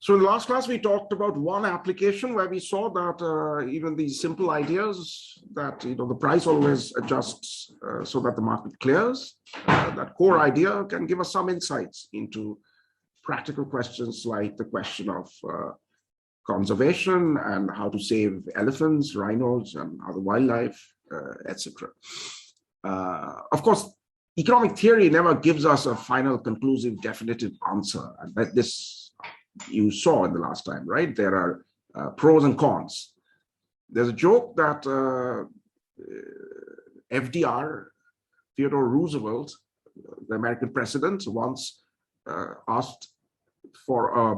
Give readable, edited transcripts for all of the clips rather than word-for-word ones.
So in the last class, we talked about one application where we saw that even these simple ideas that the price always adjusts so that the market clears, that core idea can give us some insights into practical questions like the question of conservation and how to save elephants, rhinos, and other wildlife, etc. Of course, economic theory never gives us a final, conclusive, definitive answer, and that this you saw in the last time, right? There are pros and cons. There's a joke that FDR, Theodore Roosevelt, the American president, once asked for a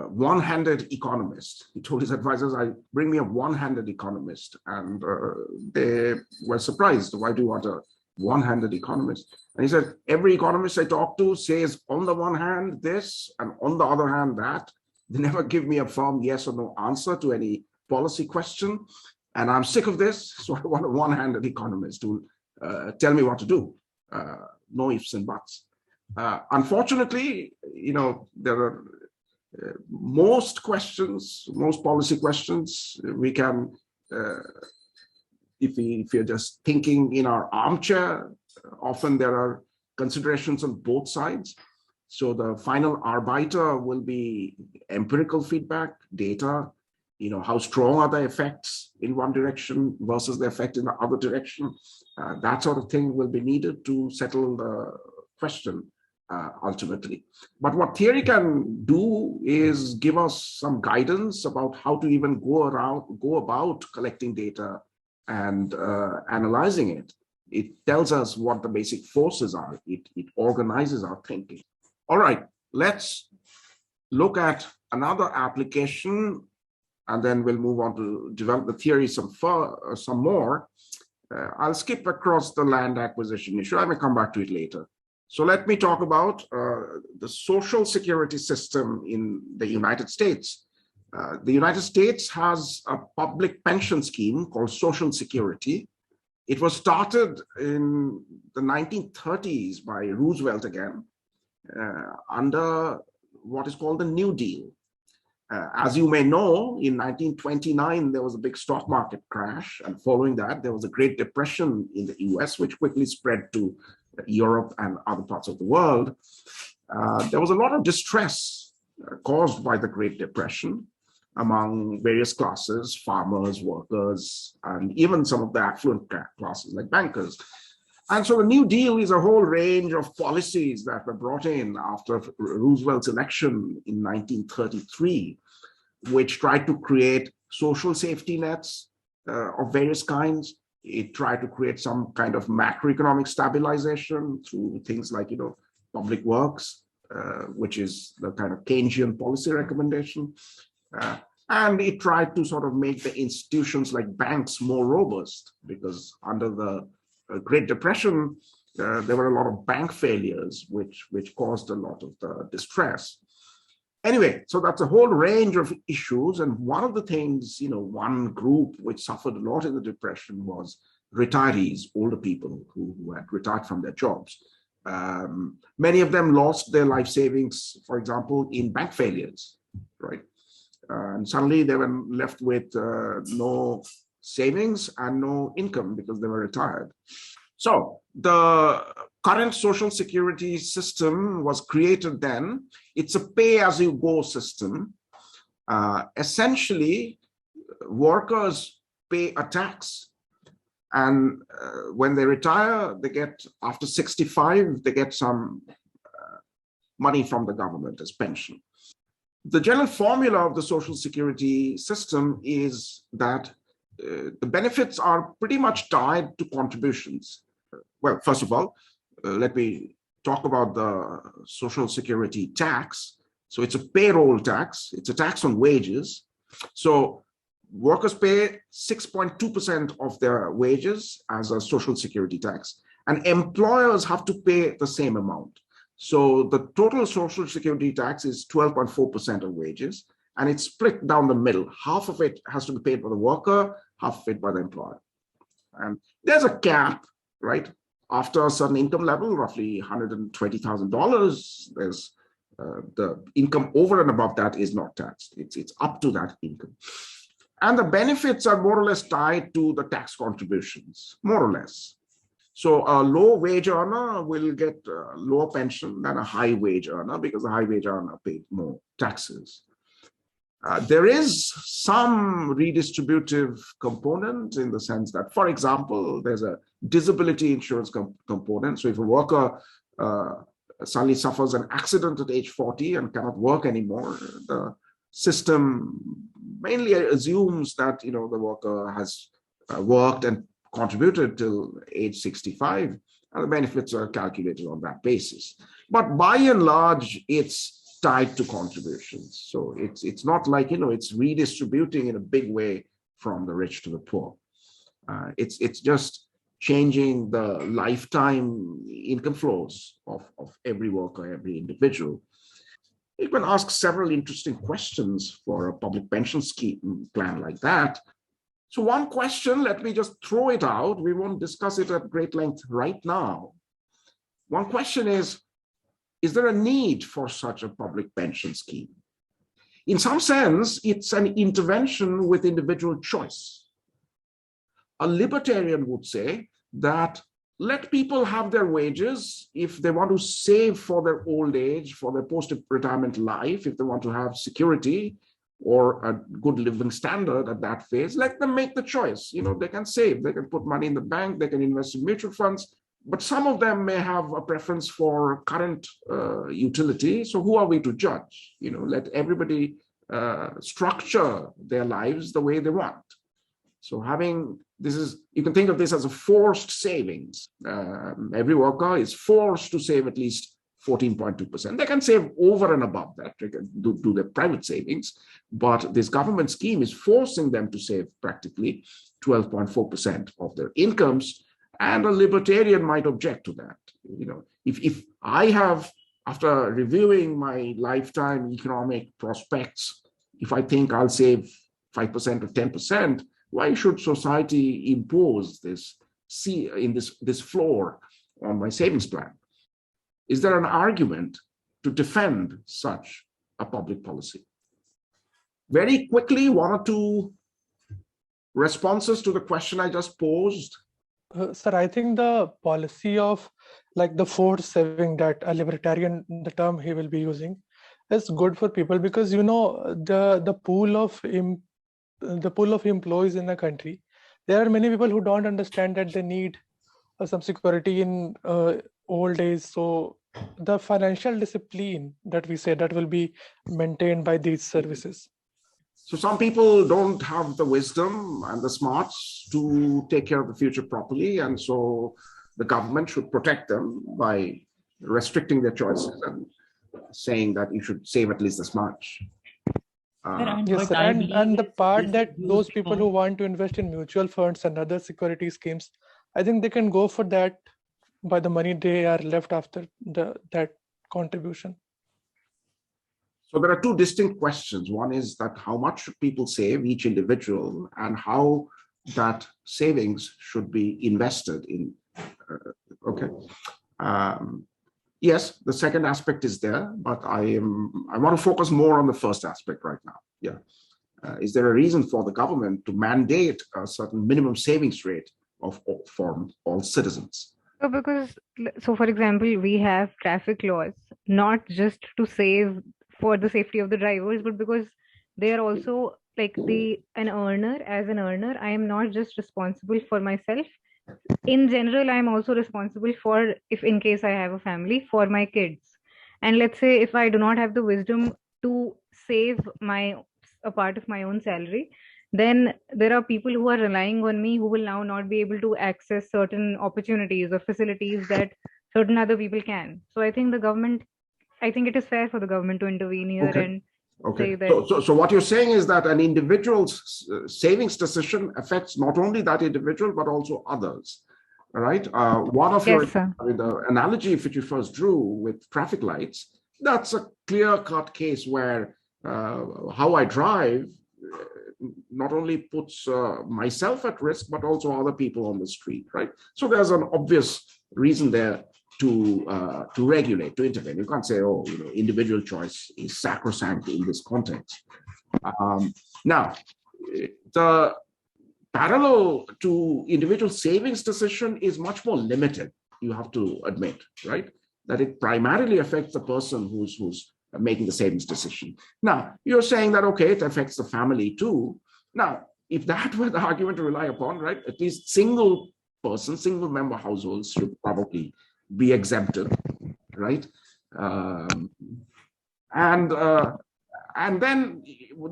one-handed economist. He told his advisors, bring me a one-handed economist. And they were surprised. Why do you want a one-handed economist? And he said, every economist I talk to says on the one hand this and on the other hand that. They never give me a firm yes or no answer to any policy question. And I'm sick of this, so I want a one-handed economist to tell me what to do. No ifs and buts. Unfortunately, there are most questions, most policy questions we can if you're just thinking in our armchair, often there are considerations on both sides. So the final arbiter will be empirical feedback, data, how strong are the effects in one direction versus the effect in the other direction. That sort of thing will be needed to settle the question ultimately. But what theory can do is give us some guidance about how to even go about collecting data and analyzing it. It tells us what the basic forces are. It organizes our thinking. All right, let's look at another application, and then we'll move on to develop the theory some more. I'll skip across the land acquisition issue. I may come back to it later. So let me talk about the social security system in the United States. The United States has a public pension scheme called Social Security. It was started in the 1930s by Roosevelt again, under what is called the New Deal. As you may know, in 1929, there was a big stock market crash. And following that, there was a Great Depression in the US, which quickly spread to Europe and other parts of the world. There was a lot of distress caused by the Great Depression among various classes, farmers, workers, and even some of the affluent classes like bankers. And so the New Deal is a whole range of policies that were brought in after Roosevelt's election in 1933, which tried to create social safety nets of various kinds. It tried to create some kind of macroeconomic stabilization through things like, public works, which is the kind of Keynesian policy recommendation. And it tried to sort of make the institutions like banks more robust, because under the Great Depression, there were a lot of bank failures, which caused a lot of the distress. Anyway, so that's a whole range of issues. And one of the things, one group which suffered a lot in the Depression was retirees, older people who had retired from their jobs. Many of them lost their life savings, for example, in bank failures, right? And suddenly they were left with no savings and no income because they were retired. So the current social security system was created then. It's a pay-as-you-go system. Essentially, workers pay a tax, and when they retire, they get, after 65, they get some money from the government as pension. The general formula of the social security system is that the benefits are pretty much tied to contributions. Well, first of all, let me talk about the social security tax. So it's a payroll tax. It's a tax on wages. So workers pay 6.2% of their wages as a social security tax, and employers have to pay the same amount. So the total social security tax is 12.4% of wages, and it's split down the middle. Half of it has to be paid by the worker, half of it by the employer. And there's a cap, right? After a certain income level, roughly $120,000, there's The income over and above that is not taxed. It's up to that income. And the benefits are more or less tied to the tax contributions, more or less. So a low wage earner will get a lower pension than a high wage earner because a high wage earner paid more taxes. There is some redistributive component in the sense that, for example, there's a disability insurance component. So if a worker suddenly suffers an accident at age 40 and cannot work anymore, the system mainly assumes that the worker has worked and contributed till age 65, and the benefits are calculated on that basis. But by and large, it's tied to contributions. So it's not like it's redistributing in a big way from the rich to the poor. It's just changing the lifetime income flows of every worker, every individual. You can ask several interesting questions for a public pension scheme plan like that. So one question, let me just throw it out. We won't discuss it at great length right now. One question is there a need for such a public pension scheme? In some sense, it's an intervention with individual choice. A libertarian would say that let people have their wages if they want to save for their old age, for their post-retirement life, if they want to have security or a good living standard at that phase, let them make the choice. They can save, they can put money in the bank, they can invest in mutual funds, but some of them may have a preference for current utility. So who are we to judge? Let everybody structure their lives the way they want. So you can think of this as a forced savings. Every worker is forced to save at least 14.2%. They can save over and above that. They can do their private savings, but this government scheme is forcing them to save practically 12.4% of their incomes. And a libertarian might object to that. If I have, after reviewing my lifetime economic prospects, if I think I'll save 5% or 10%, why should society impose this floor on my savings plan? Is there an argument to defend such a public policy? Very quickly, one or two responses to the question I just posed. Sir, I think the policy of the forced saving that a libertarian, the term he will be using, is good for people because the pool of employees in the country, there are many people who don't understand that they need some security in old age. So the financial discipline that we say that will be maintained by these services. So some people don't have the wisdom and the smarts to take care of the future properly. And so the government should protect them by restricting their choices and saying that you should save at least this much. Yes, sir. And the part that those people who want to invest in mutual funds and other security schemes, I think they can go for that by the money they are left after that contribution. So there are two distinct questions. One is that how much should people save, each individual, and how that savings should be invested in. Yes, the second aspect is there, but I want to focus more on the first aspect right now. Yeah. Is there a reason for the government to mandate a certain minimum savings rate for all citizens? So for example, we have traffic laws, not just to save for the safety of the drivers, but because they are also an earner. As an earner, I am not just responsible for myself. In general, I am also responsible for, if in case I have a family, for my kids. And let's say if I do not have the wisdom to save a part of my own salary, then there are people who are relying on me who will now not be able to access certain opportunities or facilities that certain other people can. So I think it is fair for the government to intervene here and say that. So what you're saying is that an individual's savings decision affects not only that individual, but also others. All right. One of the analogy which you first drew with traffic lights, that's a clear-cut case where how I drive not only puts myself at risk, but also other people on the street, right? So there's an obvious reason there to regulate, to intervene. You can't say, oh, individual choice is sacrosanct in this context. Now, the parallel to individual savings decision is much more limited, you have to admit, right? That it primarily affects the person who's making the savings decision. Now, you're saying that, okay, it affects the family too. Now, if that were the argument to rely upon, right, at least single person, single member households should probably be exempted, right? And then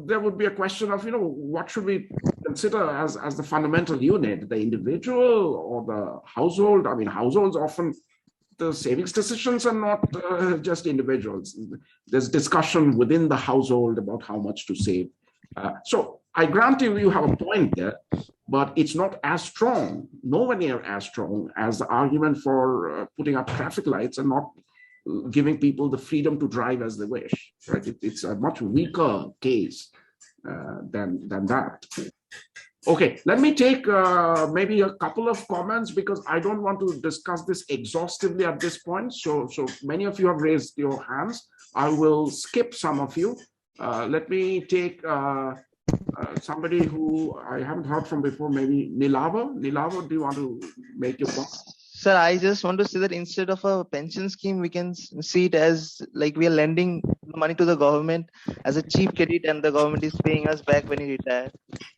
there would be a question of, what should we consider as the fundamental unit, the individual or the household? I mean, households often, the savings decisions are not just individuals. There's discussion within the household about how much to save. So I grant you have a point there, but it's not as strong, nowhere near as strong as the argument for putting up traffic lights and not giving people the freedom to drive as they wish, right? It's a much weaker case than that. Okay, let me take maybe a couple of comments because I don't want to discuss this exhaustively at this point. So many of you have raised your hands. I will skip some of you. Let me take somebody who I haven't heard from before, maybe Nilava. Nilava, do you want to make your point? Sir, I just want to say that instead of a pension scheme, we can see it as like we are lending money to the government as a cheap credit and the government is paying us back when we retire.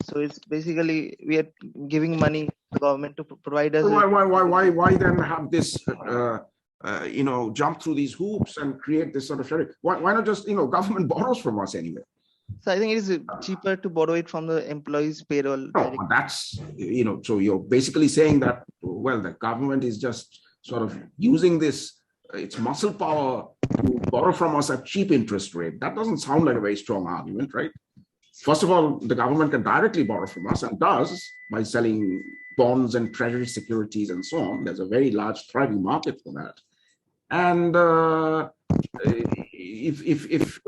So it's basically we are giving money to the government to provide us. Why then have this, jump through these hoops and create this sort of sharing? Why not just, government borrows from us anyway? So I think it is cheaper to borrow it from the employee's payroll. No, that's, so you're basically saying that, well, the government is just sort of using this, its muscle power to borrow from us at cheap interest rate. That doesn't sound like a very strong argument, right? First of all, the government can directly borrow from us and does by selling bonds and treasury securities and so on. There's a very large thriving market for that. And if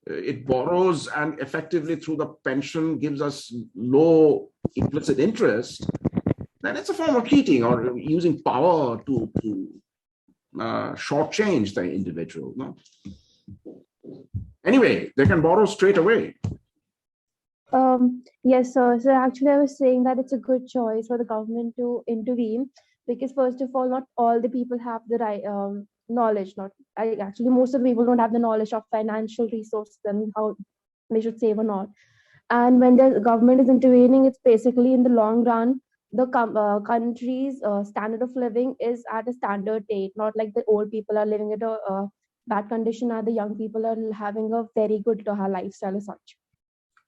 it borrows and effectively through the pension gives us low implicit interest, then it's a form of cheating or using power to shortchange the individual. No? Anyway, they can borrow straight away. Yes, sir. So actually, I was saying that it's a good choice for the government to intervene because, first of all, not all the people have the right knowledge. Actually, most of the people don't have the knowledge of financial resources and how they should save or not. And when the government is intervening, it's basically in the long run, the country's standard of living is at a standard date, not like the old people are living at a bad condition and the young people are having a very good lifestyle as such.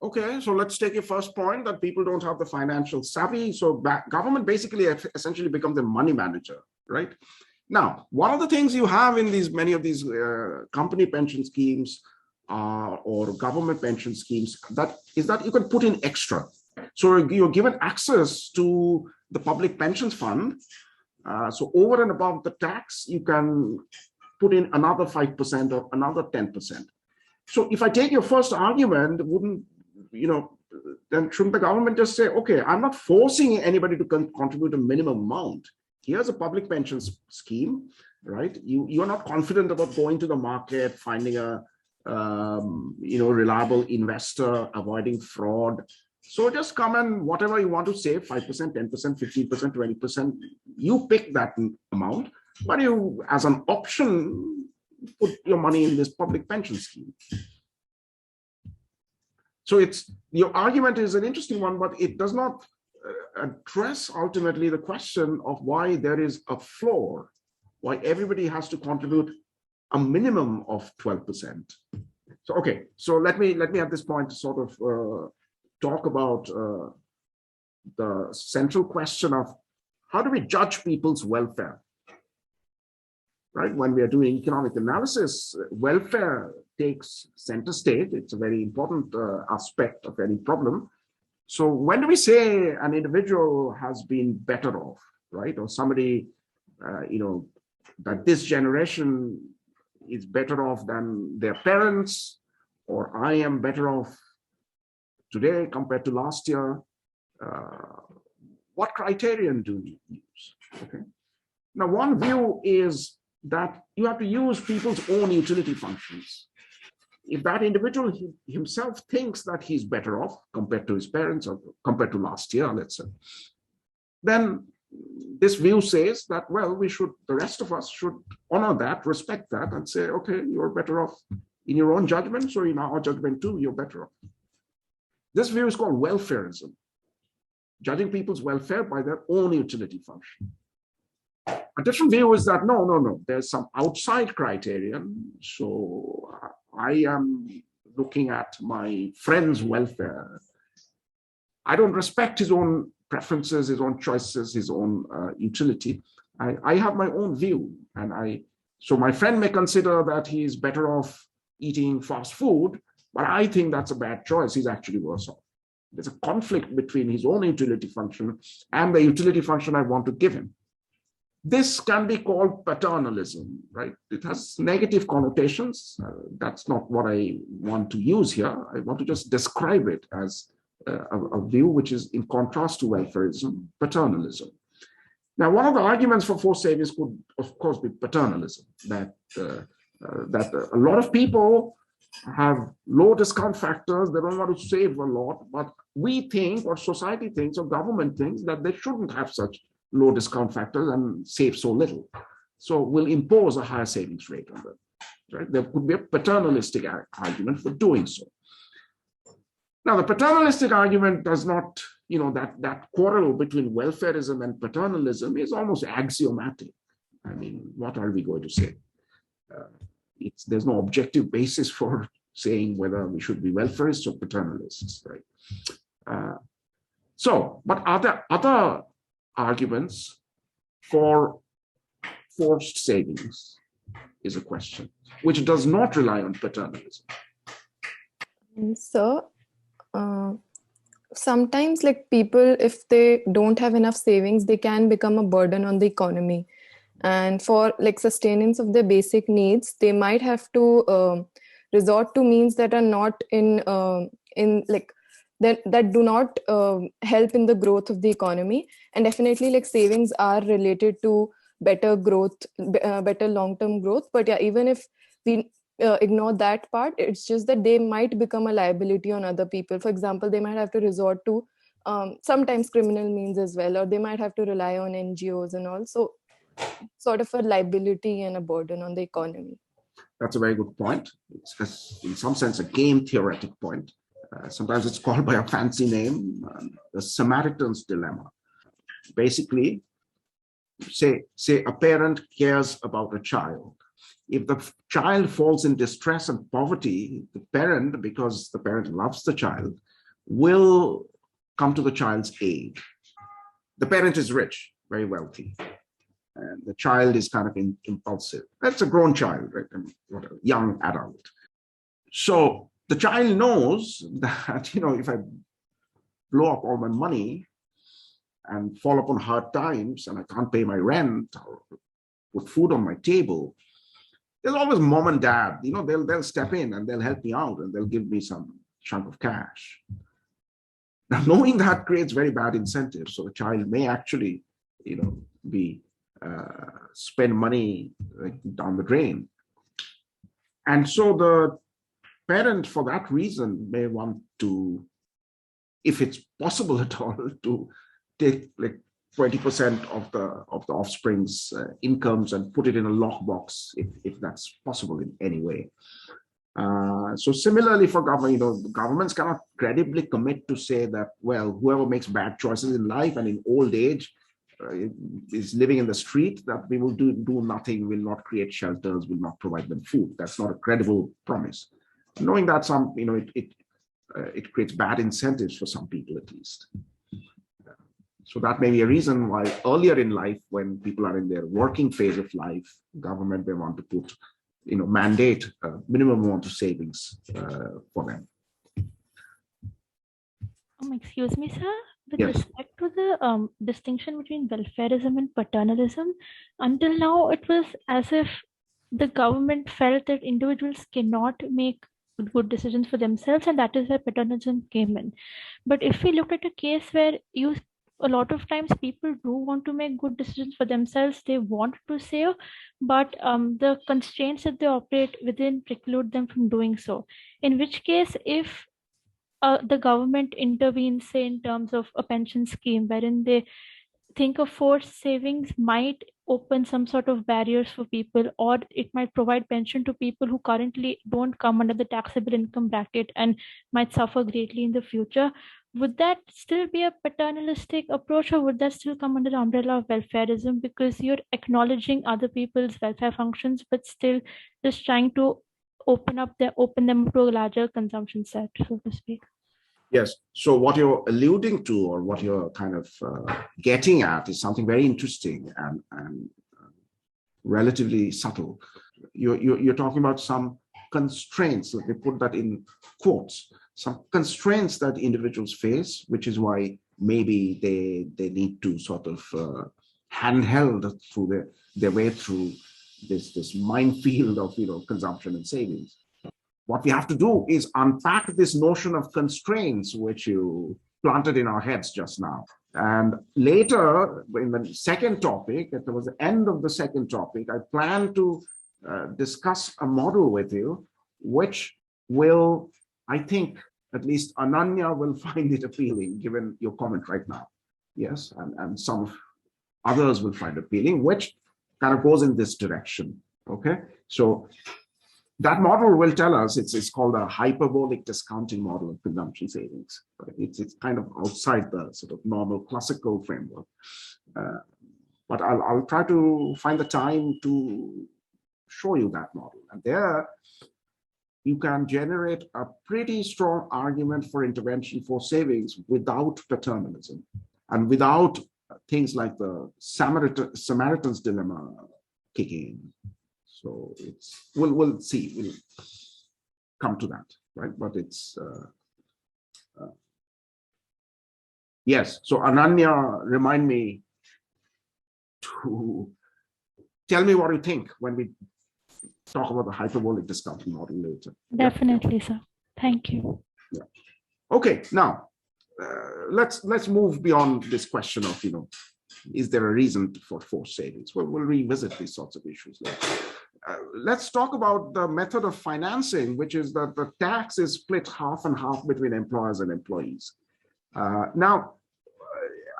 Okay, so let's take your first point that people don't have the financial savvy. So government basically essentially becomes a money manager, right? Now, one of the things you have in many of these company pension schemes or government pension schemes is that you can put in extra. So you're given access to the public pensions fund. So over and above the tax, you can put in another 5% or another 10%. So if I take your first argument, then shouldn't the government just say, okay, I'm not forcing anybody to contribute a minimum amount. Here's a public pension scheme, right? You're not confident about going to the market, finding a reliable investor, avoiding fraud. So just come and whatever you want to save, 5%, 10%, 15%, 20%, you pick that amount, but you, as an option, put your money in this public pension scheme. So your argument is an interesting one, but it does not address ultimately the question of why there is a floor, why everybody has to contribute a minimum of 12%. So, okay, so let me at this point sort of talk about the central question of how do we judge people's welfare? Right? When we are doing economic analysis, welfare takes center stage. It's a very important aspect of any problem. So when do we say an individual has been better off, right? Or somebody, that this generation is better off than their parents, or I am better off today compared to last year. What criterion do we use? Okay. Now, one view is that you have to use people's own utility functions. If that individual himself thinks that he's better off compared to his parents or compared to last year, let's say, then this view says that, well, the rest of us should honor that, respect that, and say, okay, you're better off in your own judgment, so in our judgment too, you're better off. This view is called welfarism, judging people's welfare by their own utility function. A different view is that, no, there's some outside criterion. So I am looking at my friend's welfare. I don't respect his own preferences, his own choices, his own utility. I have my own view. So my friend may consider that he's better off eating fast food, but I think that's a bad choice. He's actually worse off. There's a conflict between his own utility function and the utility function I want to give him. This can be called paternalism, right? It has negative connotations. That's not what I want to use here. I want to just describe it as a view which is in contrast to welfarism, paternalism. Now, one of the arguments for forced savings could, of course, be paternalism, that a lot of people have low discount factors, they don't want to save a lot, but we think, or society thinks, or government thinks, that they shouldn't have such low discount factors and save so little. So we'll impose a higher savings rate on them. Right? There could be a paternalistic argument for doing so. Now, the paternalistic argument does not, that quarrel between welfarism and paternalism is almost axiomatic. I mean, what are we going to say? There's no objective basis for saying whether we should be welfarists or paternalists, right? But are there other arguments for forced savings is a question, which does not rely on paternalism? So, sometimes like people, if they don't have enough savings, they can become a burden on the economy. And for like sustenance of their basic needs, they might have to resort to means that are not that do not help in the growth of the economy. And definitely like savings are related to better growth, better long-term growth. But yeah, even if we ignore that part, it's just that they might become a liability on other people. For example, they might have to resort to sometimes criminal means as well, or they might have to rely on NGOs and all. So sort of a liability and a burden on the economy. That's a very good point. It's in some sense a game theoretic point. Sometimes it's called by a fancy name, the Samaritan's dilemma. Basically, say a parent cares about a child. If the child falls in distress and poverty, the parent, because the parent loves the child, will come to the child's aid. The parent is rich, very wealthy, and the child is kind of impulsive. That's a grown child, right? Not a young adult. So the child knows that, if I blow up all my money and fall upon hard times and I can't pay my rent or put food on my table, there's always mom and dad, they'll step in and they'll help me out and they'll give me some chunk of cash. Now, knowing that creates very bad incentives. So the child may actually, spend money down the drain. And so the parent, for that reason, may want to, if it's possible at all, to take like 20% of the offspring's incomes and put it in a lockbox, if that's possible in any way. So similarly for government, governments cannot credibly commit to say that, well, whoever makes bad choices in life and in old age is living in the street, that we will do nothing, will not create shelters, will not provide them food. That's not a credible promise. Knowing that it creates bad incentives for some people at least. So that may be a reason why earlier in life, when people are in their working phase of life, government may want to put, mandate a minimum amount of savings for them. Excuse me, sir. With Yes. respect to the distinction between welfarism and paternalism, until now it was as if the government felt that individuals cannot make good decisions for themselves, and that is where paternalism came in. But if we look at a case where you a lot of times people do want to make good decisions for themselves. They want to save, but the constraints that they operate within preclude them from doing so. In which case, if the government intervenes, say in terms of a pension scheme, wherein they think of forced savings might open some sort of barriers for people, or it might provide pension to people who currently don't come under the taxable income bracket and might suffer greatly in the future. Would that still be a paternalistic approach, or would that still come under the umbrella of welfarism, because you're acknowledging other people's welfare functions but still just trying to open them to a larger consumption set, so to speak? Yes. So what you're alluding to, or what you're kind of getting at, is something very interesting and relatively subtle. You're talking about some constraints. Let me put that in quotes. Some constraints that individuals face, which is why maybe they need to sort of handheld through their way through this minefield of consumption and savings. What we have to do is unpack this notion of constraints, which you planted in our heads just now. And later, in the second topic, towards the end of the second topic, I plan to discuss a model with you, which will, I think, at least Ananya will find it appealing, given your comment right now. Yes, and some others will find appealing, which kind of goes in this direction. Okay, so that model will tell us, it's called a hyperbolic discounting model of consumption savings. Right? It's kind of outside the sort of normal classical framework. But I'll try to find the time to show you that model. And there you can generate a pretty strong argument for intervention for savings without paternalism and without things like the Samaritan's dilemma kicking in. So we'll see, we'll come to that, right? But it's, yes. So Ananya, remind me to tell me what you think when we talk about the hyperbolic discounting model later. Definitely, sir. Thank you. Yeah. Okay, now let's move beyond this question of, is there a reason for forced savings? We'll revisit these sorts of issues later. Let's talk about the method of financing, which is that the tax is split half and half between employers and employees. Now,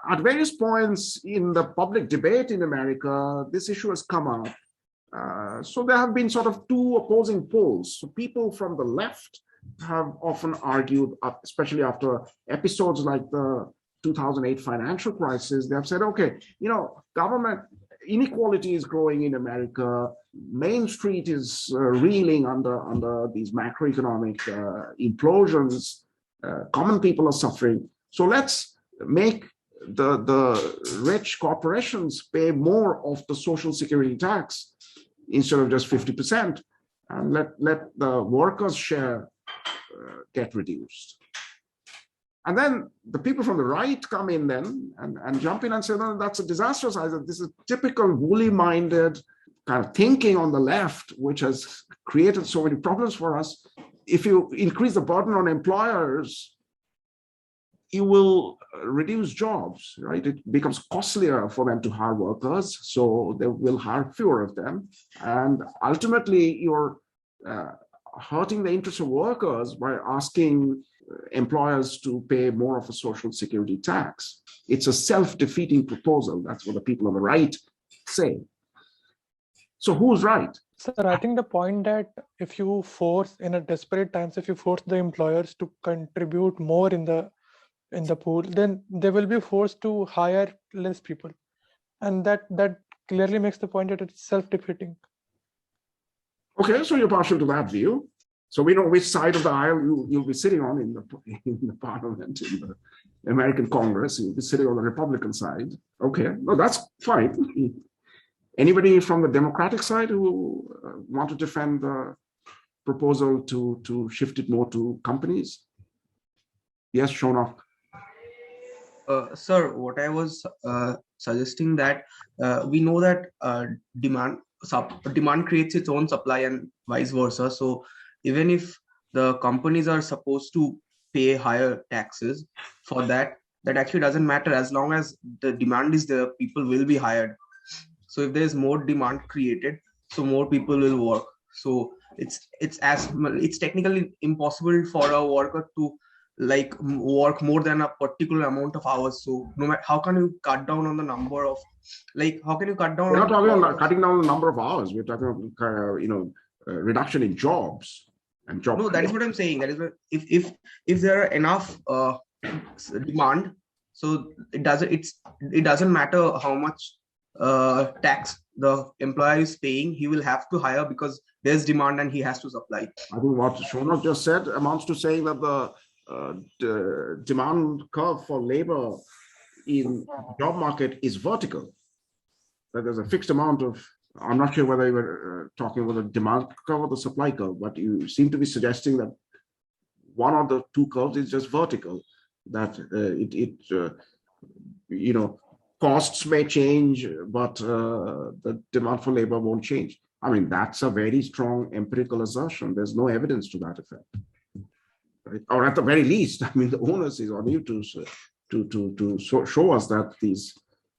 at various points in the public debate in America, this issue has come up. So there have been sort of two opposing poles. So people from the left have often argued, especially after episodes like the 2008 financial crisis, they have said, okay, government inequality is growing in America. Main Street is reeling under these macroeconomic implosions. Common people are suffering. So let's make the rich corporations pay more of the Social Security tax instead of just 50%, and let the workers' share get reduced. And then the people from the right come in then and jump in and say, no, that's a disastrous idea. This is typical woolly-minded kind of thinking on the left, which has created so many problems for us. If you increase the burden on employers, you will reduce jobs, right? It becomes costlier for them to hire workers, so they will hire fewer of them. And ultimately, you're hurting the interests of workers by asking employers to pay more of a Social Security tax. It's a self-defeating proposal. That's what the people on the right say. So who's right? Sir, I think the point that if you force, in a desperate times, if you force the employers to contribute more in the pool, then they will be forced to hire less people. And that clearly makes the point that it's self-defeating. Okay, so you're partial to that view. So we know which side of the aisle you'll be sitting on in the parliament, in the American Congress. You'll be sitting on the Republican side. Okay, no, that's fine. Anybody from the Democratic side who want to defend the proposal to shift it more to companies? Yes, Shonok. Sir, what I was suggesting that we know that demand creates its own supply and vice versa. So even if the companies are supposed to pay higher taxes, for that that actually doesn't matter. As long as the demand is there, people will be hired. So if there's more demand created, so more people will work. So it's technically impossible for a worker to like work more than a particular amount of hours. So no matter how can you cut down on the number of, like, how can you cut down We're on not talking about cutting down the number of hours. We're talking about reduction in jobs and job. No, that is what I'm saying. That is what, if there are enough demand, so it doesn't matter how much tax the employer is paying. He will have to hire because there's demand and he has to supply. I think what Shona just said amounts to saying that the demand curve for labor in the job market is vertical. That there's a fixed amount of, I'm not sure whether you were talking about the demand curve or the supply curve, but you seem to be suggesting that one of the two curves is just vertical, that costs may change, but the demand for labor won't change. I mean, that's a very strong empirical assertion. There's no evidence to that effect. Right? Or at the very least, I mean, the onus is on you to show us that these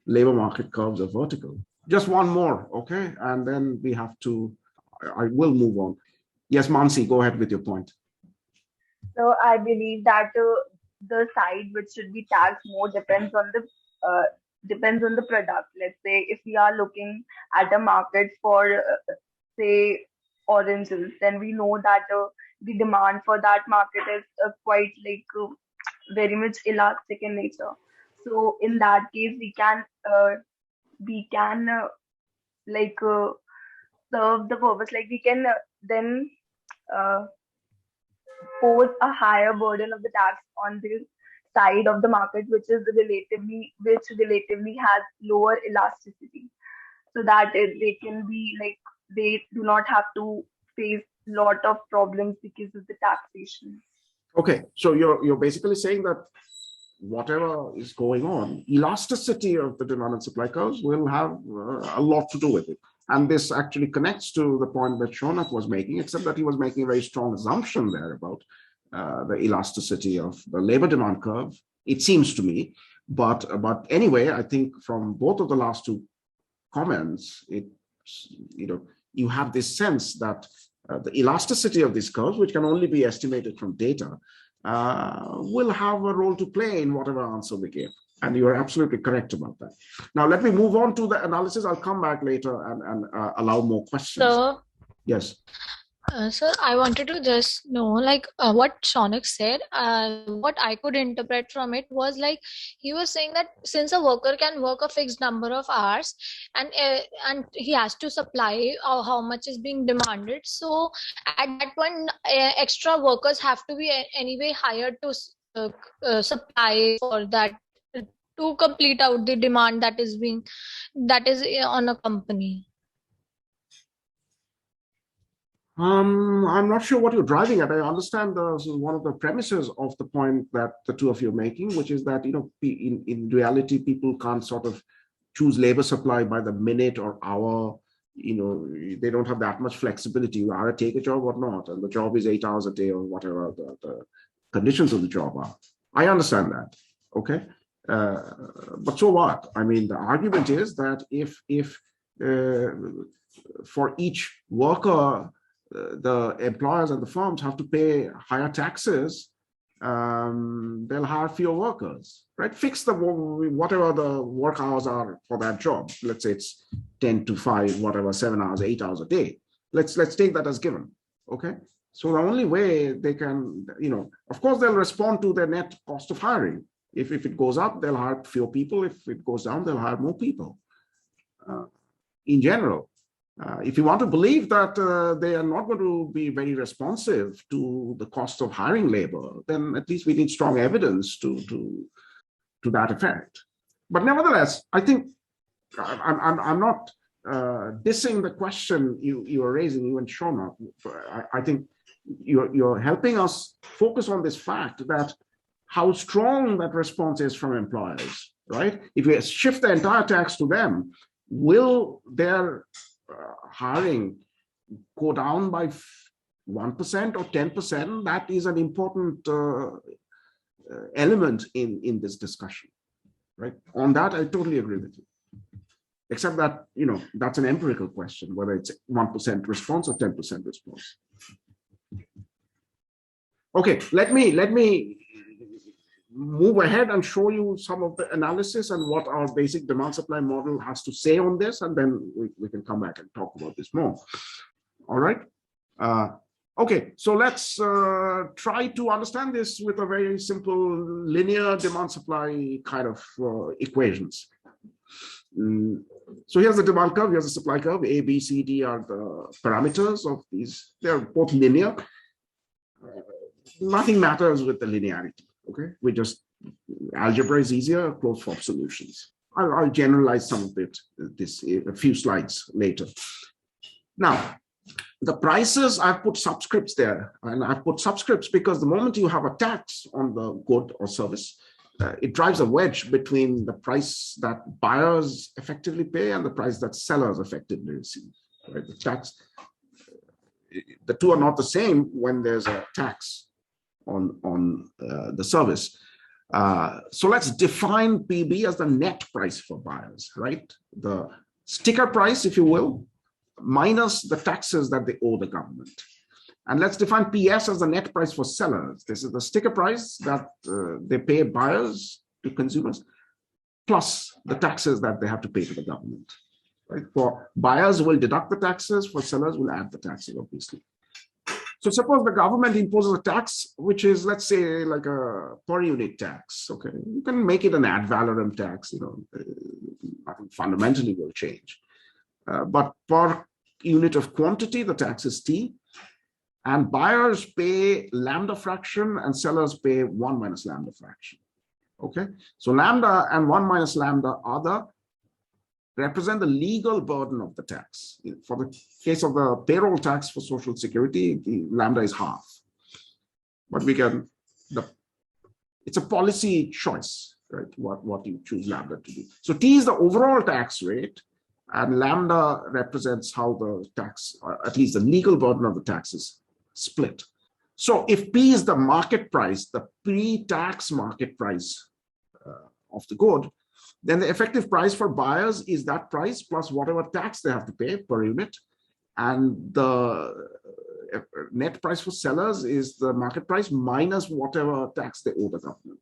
labor market curves are vertical. Just one more, okay? And then we have to, I will move on. Yes, Mansi, go ahead with your point. So I believe that the side which should be taxed more depends on the product. Let's say if we are looking at a market for say oranges, then we know that the demand for that market is quite very much elastic in nature. So in that case, we can serve the purpose. Like we can then pose a higher burden of the tax on the side of the market which relatively has lower elasticity, so that they can be they do not have to face lot of problems because of the taxation. Okay, so you're basically saying that whatever is going on, elasticity of the demand and supply curves will have a lot to do with it. And this actually connects to the point that Shonak was making, except that he was making a very strong assumption there about the elasticity of the labor demand curve, it seems to me. But anyway, I think from both of the last two comments, you have this sense that the elasticity of these curves, which can only be estimated from data, will have a role to play in whatever answer we give. And you are absolutely correct about that. Now, let me move on to the analysis. I'll come back later and allow more questions. So, yes. Sir, I wanted to just know, what Shonak said, what I could interpret from it was he was saying that since a worker can work a fixed number of hours and he has to supply how much is being demanded. So at that point, extra workers have to be anyway hired to supply for that, to complete out the demand that is on a company. I'm not sure what you're driving at. I understand one of the premises of the point that the two of you are making, which is that in reality people can't sort of choose labor supply by the minute or hour. They don't have that much flexibility. You either take a job or not, and the job is 8 hours a day or whatever the conditions of the job are. I understand that. Okay, but so what? I mean, the argument is that if for each worker, the employers and the firms have to pay higher taxes, they'll hire fewer workers, right? Fix whatever the work hours are for that job. Let's say it's 10 to 5, whatever, 7 hours, 8 hours a day. Let's take that as given, okay? So the only way they can, of course, they'll respond to their net cost of hiring. If it goes up, they'll hire fewer people. If it goes down, they'll hire more people. In general, if you want to believe that they are not going to be very responsive to the cost of hiring labor, then at least we need strong evidence to that effect. But nevertheless, I think I'm not dissing the question you are raising, you and Shona. I think you're helping us focus on this fact that how strong that response is from employers, right? If we shift the entire tax to them, will their hiring go down by 1% or 10%? That is an important element in this discussion, right? On that, I totally agree with you. Except that, that's an empirical question, whether it's 1% response or 10% response. Okay, let me move ahead and show you some of the analysis and what our basic demand supply model has to say on this, and then we can come back and talk about this more. All right. Okay, so let's try to understand this with a very simple linear demand supply kind of equations. So here's the demand curve, here's the supply curve. A, B, C, D are the parameters of these. They're both linear. Nothing matters with the linearity. Okay, algebra is easier, closed form solutions. I'll generalize some of it a few slides later. Now, the prices, I've put subscripts there, and I've put subscripts because the moment you have a tax on the good or service, it drives a wedge between the price that buyers effectively pay and the price that sellers effectively receive. Right? The two are not the same when there's a tax on the service. So let's define PB as the net price for buyers, right? The sticker price, if you will, minus the taxes that they owe the government. And let's define PS as the net price for sellers. This is the sticker price that they pay buyers to consumers, plus the taxes that they have to pay to the government. Right? For buyers, we'll deduct the taxes. For sellers, we'll add the taxes, obviously. So suppose the government imposes a tax, which is, let's say, like a per unit tax. Okay, you can make it an ad valorem tax. Nothing fundamentally will change. But per unit of quantity, the tax is T. And buyers pay lambda fraction and sellers pay 1 minus lambda fraction. Okay, so lambda and 1 minus lambda represent the legal burden of the tax. For the case of the payroll tax for Social Security, the lambda is half. But it's a policy choice, right? What you choose lambda to be. So T is the overall tax rate, and lambda represents how the tax, or at least the legal burden of the tax, is split. So if P is the market price, the pre-tax market price of the good, then the effective price for buyers is that price plus whatever tax they have to pay per unit. And the net price for sellers is the market price minus whatever tax they owe the government.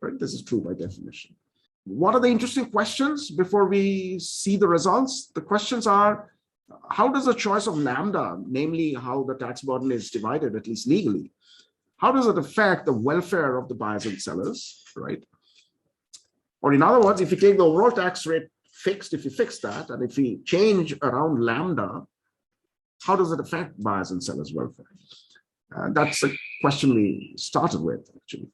Right? This is true by definition. What are the interesting questions before we see the results? The questions are, how does the choice of lambda, namely how the tax burden is divided, at least legally, how does it affect the welfare of the buyers and sellers, right? Or in other words, if you take the overall tax rate fixed, if you fix that, and if we change around lambda, how does it affect buyers and sellers' welfare? That's the question we started with, actually.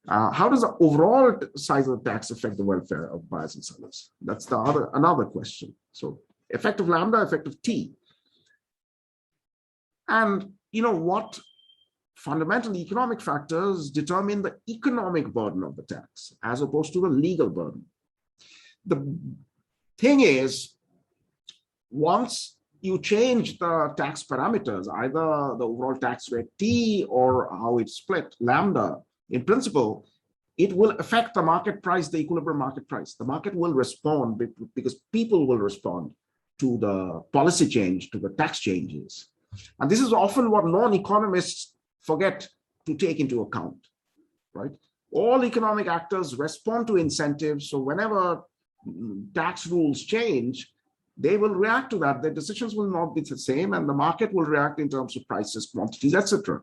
How does the overall size of the tax affect the welfare of buyers and sellers? That's another question. So effect of lambda, effect of T. And what fundamental economic factors determine the economic burden of the tax as opposed to the legal burden. The thing is, once you change the tax parameters, either the overall tax rate T or how it's split, lambda, in principle, it will affect the market price, the equilibrium market price. The market will respond because people will respond to the policy change, to the tax changes. And this is often what non-economists forget to take into account, right? All economic actors respond to incentives. So whenever tax rules change, they will react to that. Their decisions will not be the same, and the market will react in terms of prices, quantities, etc.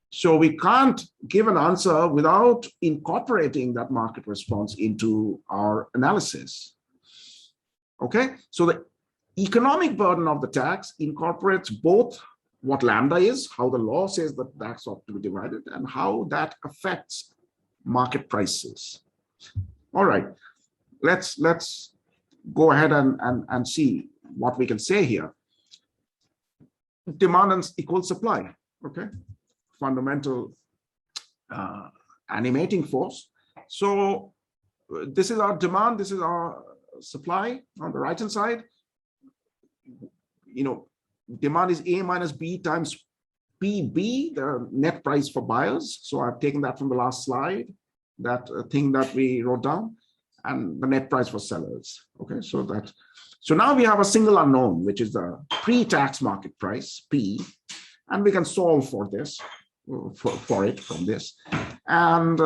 So we can't give an answer without incorporating that market response into our analysis. Okay, so the economic burden of the tax incorporates both what lambda is, how the law says that tax ought to be divided, and how that affects market prices. All right, let's go ahead and see what we can say here. Demand and equal supply, okay? Fundamental animating force. So this is our demand, this is our supply on the right-hand side. Demand is A minus B times PB, the net price for buyers. So I've taken that from the last slide, that thing that we wrote down, and the net price for sellers. Okay, so now we have a single unknown, which is the pre-tax market price, P, and we can solve for this, for it from this. And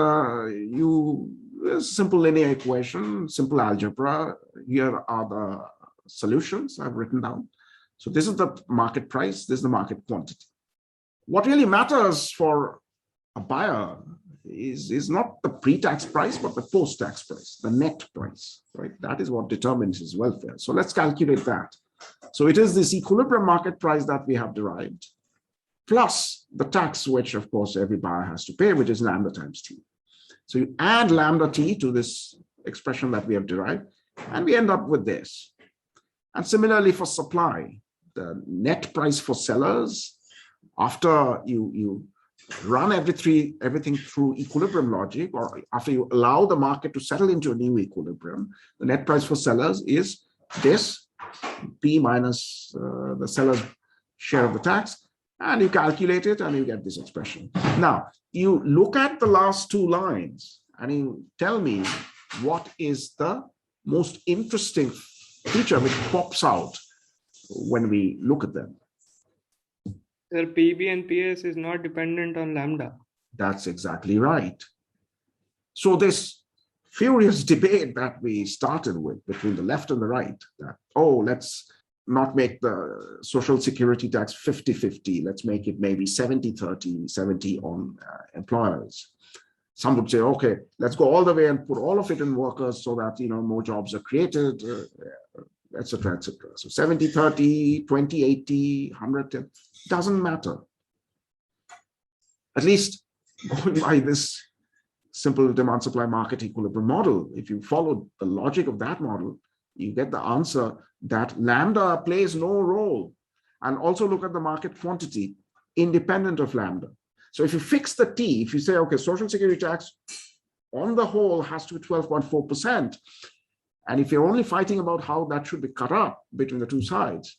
simple linear equation, simple algebra. Here are the solutions I've written down. So this is the market price, this is the market quantity. What really matters for a buyer is not the pre-tax price, but the post-tax price, the net price, right? That is what determines his welfare. So let's calculate that. So it is this equilibrium market price that we have derived, plus the tax, which of course every buyer has to pay, which is lambda times T. So you add lambda T to this expression that we have derived, and we end up with this. And similarly for supply, the net price for sellers, after you run everything through equilibrium logic, or after you allow the market to settle into a new equilibrium, the net price for sellers is this, P minus the seller's share of the tax, and you calculate it and you get this expression. Now, you look at the last two lines and you tell me what is the most interesting feature which pops out when we look at them. Sir, PB and PS is not dependent on lambda. That's exactly right. So this furious debate that we started with between the left and the right, that, oh, let's not make the social security tax 50-50, let's make it maybe 70-30, 70 on employers. Some would say, okay, let's go all the way and put all of it in workers so that, more jobs are created, etc., etc. So 70-30, 20-80, 110, doesn't matter. At least going by this simple demand supply market equilibrium model, if you follow the logic of that model, you get the answer that lambda plays no role. And also look at the market quantity independent of lambda. So if you fix the T, if you say, okay, social security tax on the whole has to be 12.4%, and if you're only fighting about how that should be cut up between the two sides,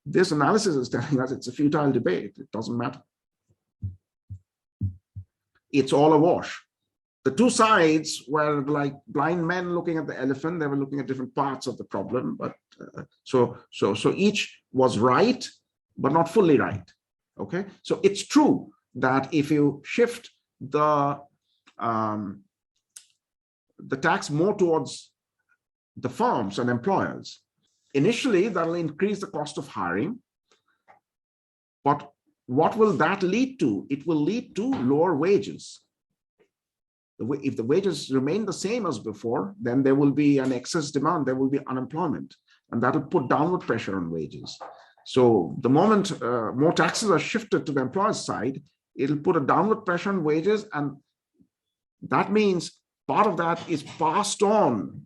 this analysis is telling us it's a futile debate. It doesn't matter. It's all a wash. The two sides were like blind men looking at the elephant. They were looking at different parts of the problem, but so each was right, but not fully right. Okay, so it's true that if you shift the tax more towards the firms and employers, initially that'll increase the cost of hiring. But what will that lead to? It will lead to lower wages. If the wages remain the same as before, then there will be an excess demand, there will be unemployment, and that will put downward pressure on wages. So the moment more taxes are shifted to the employer's side, it'll put a downward pressure on wages, and that means part of that is passed on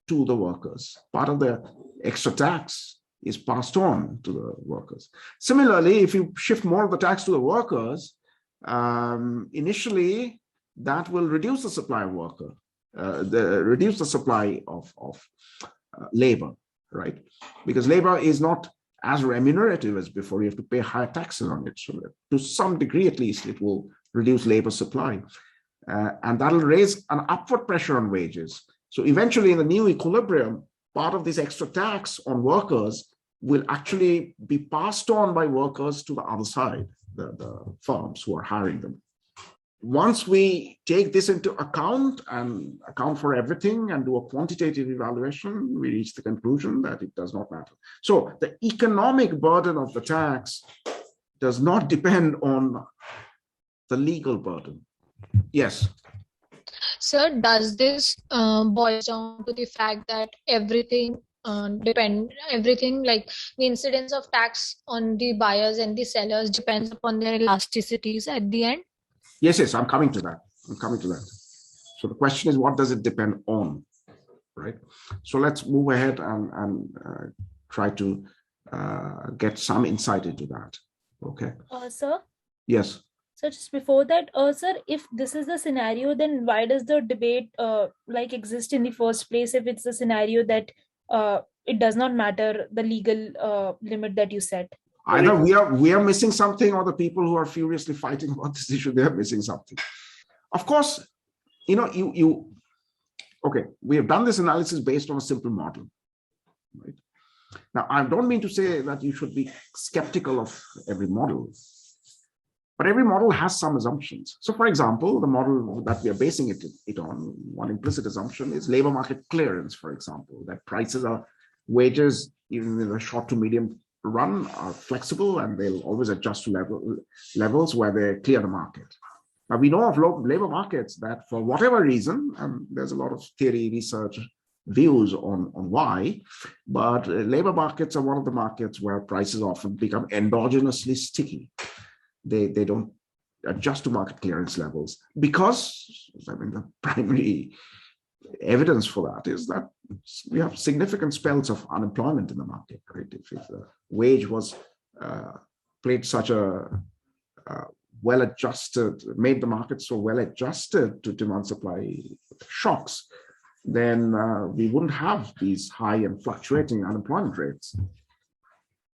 to the workers. Part of the extra tax is passed on to the workers. Similarly, if you shift more of the tax to the workers, initially that will reduce the supply of worker, reduce the supply of labor, right? Because labor is not as remunerative as before. You have to pay higher taxes on it. So to some degree, at least, it will reduce labor supply. And that'll raise an upward pressure on wages. So eventually in the new equilibrium, part of this extra tax on workers will actually be passed on by workers to the other side, the firms who are hiring them. Once we take this into account and account for everything and do a quantitative evaluation, we reach the conclusion that it does not matter. So the economic burden of the tax does not depend on the legal burden. Yes. Sir, does this boil down to the fact that everything like the incidence of tax on the buyers and the sellers depends upon their elasticities at the end? Yes, I'm coming to that. So the question is, what does it depend on, right? So let's move ahead and try to get some insight into that. Okay. Sir? Yes. So just before that, sir, if this is the scenario, then why does the debate exist in the first place if it's a scenario that it does not matter the legal limit that you set? Either we are missing something, or the people who are furiously fighting about this issue, they are missing something. Of course, okay, we have done this analysis based on a simple model, right? Now, I don't mean to say that you should be skeptical of every model, but every model has some assumptions. So, for example, the model that we are basing it on, one implicit assumption is labor market clearance, for example, that wages, even in the short to medium run, are flexible and they'll always adjust to levels where they clear the market. Now, we know of labor markets that for whatever reason, and there's a lot of theory, research, views on why, but labor markets are one of the markets where prices often become endogenously sticky. They don't adjust to market clearance levels because, I mean, the primary evidence for that is that we have significant spells of unemployment in the market, right? If the wage was played such a well-adjusted, made the market so well-adjusted to demand-supply shocks, then we wouldn't have these high and fluctuating unemployment rates.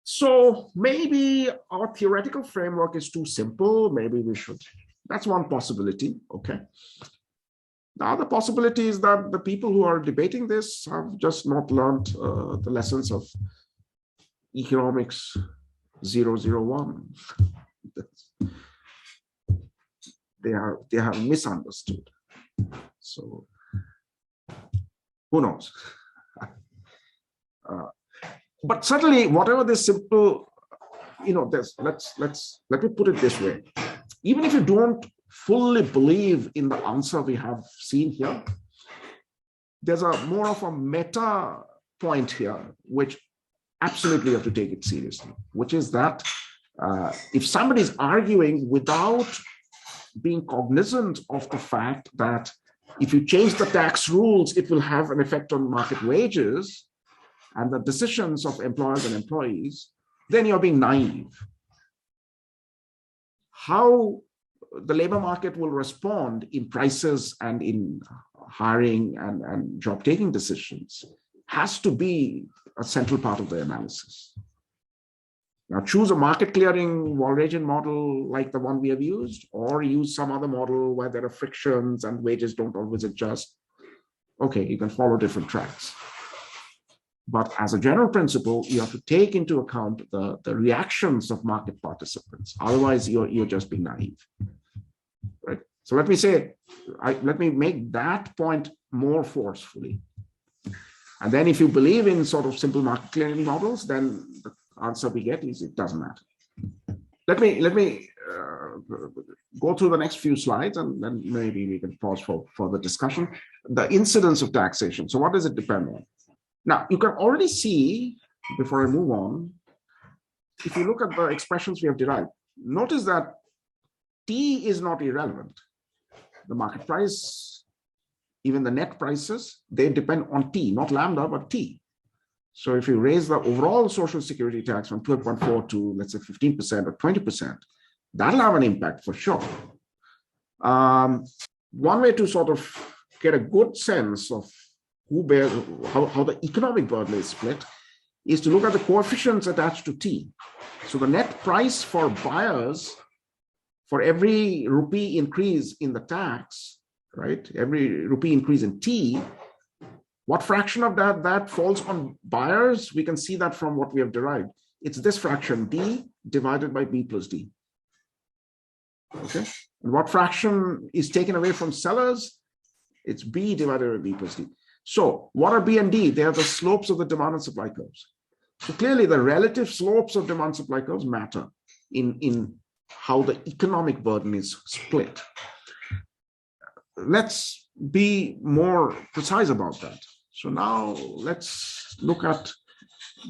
So maybe our theoretical framework is too simple. Maybe we should. That's one possibility. Okay. The other possibility is that the people who are debating this have just not learned the lessons of economics 001. They have misunderstood. So who knows? But certainly, whatever this simple, let me put it this way. Even if you don't fully believe in the answer we have seen here, there's a more of a meta point here, which absolutely you have to take it seriously, which is that if somebody's arguing without being cognizant of the fact that if you change the tax rules, it will have an effect on market wages and the decisions of employers and employees, then you're being naive. How the labor market will respond in prices and in hiring and job-taking decisions has to be a central part of the analysis. Now, choose a market-clearing Walrasian model like the one we have used, or use some other model where there are frictions and wages don't always adjust. Okay, you can follow different tracks. But as a general principle, you have to take into account the reactions of market participants. Otherwise, you're just being naive, right? So let me make that point more forcefully. And then if you believe in sort of simple market clearing models, then the answer we get is it doesn't matter. Let me go through the next few slides, and then maybe we can pause for further discussion. The incidence of taxation. So what does it depend on? Now, you can already see, before I move on, if you look at the expressions we have derived, notice that T is not irrelevant. The market price, even the net prices, they depend on T, not lambda, but T. So if you raise the overall social security tax from 12.4 to, let's say, 15% or 20%, that'll have an impact for sure. One way to sort of get a good sense of how the economic burden is split is to look at the coefficients attached to T. So the net price for buyers for every rupee increase in the tax, right? Every rupee increase in T, what fraction of that falls on buyers? We can see that from what we have derived. It's this fraction, D divided by B plus D. Okay. And what fraction is taken away from sellers? It's B divided by B plus D. So what are B and D? They are the slopes of the demand and supply curves. So clearly the relative slopes of demand supply curves matter in how the economic burden is split. Let's be more precise about that. So now let's look at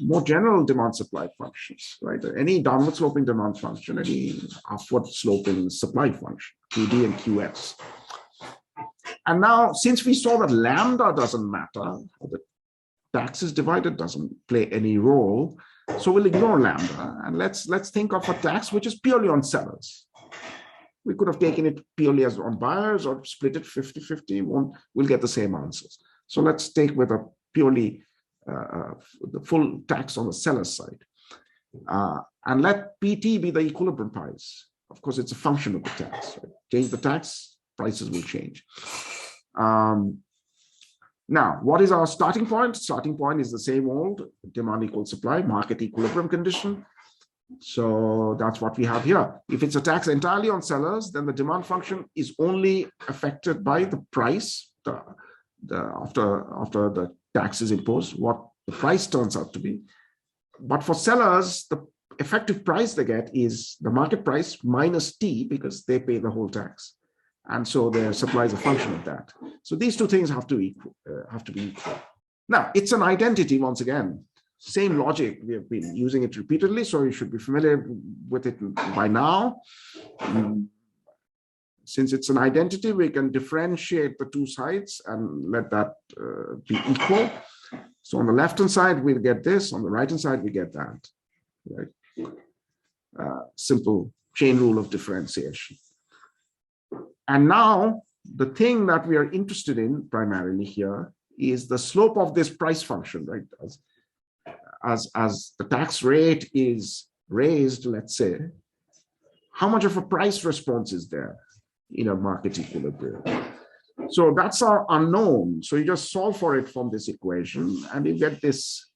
more general demand supply functions, right? Any downward sloping demand function, any upward sloping supply function, QD and QS. And now, since we saw that lambda doesn't matter, the tax is divided doesn't play any role, so we'll ignore lambda and let's think of a tax which is purely on sellers. We could have taken it purely as on buyers or split it 50-50. We'll get the same answers. So let's take with a purely the full tax on the seller side. And let PT be the equilibrium price. Of course, it's a function of the tax. Right? Change the tax, prices will change. Now, what is our starting point? Starting point is the same old demand equals supply, market equilibrium condition. So that's what we have here. If it's a tax entirely on sellers, then the demand function is only affected by the price after the tax is imposed, what the price turns out to be. But for sellers, the effective price they get is the market price minus T, because they pay the whole tax. And so their supply is a function of that. So these two things have to be equal. Now, it's an identity once again. Same logic, we have been using it repeatedly, so you should be familiar with it by now. Since it's an identity, we can differentiate the two sides and let that be equal. So on the left-hand side, we'll get this. On the right-hand side, we get that. Right? Simple chain rule of differentiation. And now, the thing that we are interested in primarily here is the slope of this price function, right? As the tax rate is raised, let's say, how much of a price response is there in a market equilibrium? So that's our unknown. So you just solve for it from this equation and you get this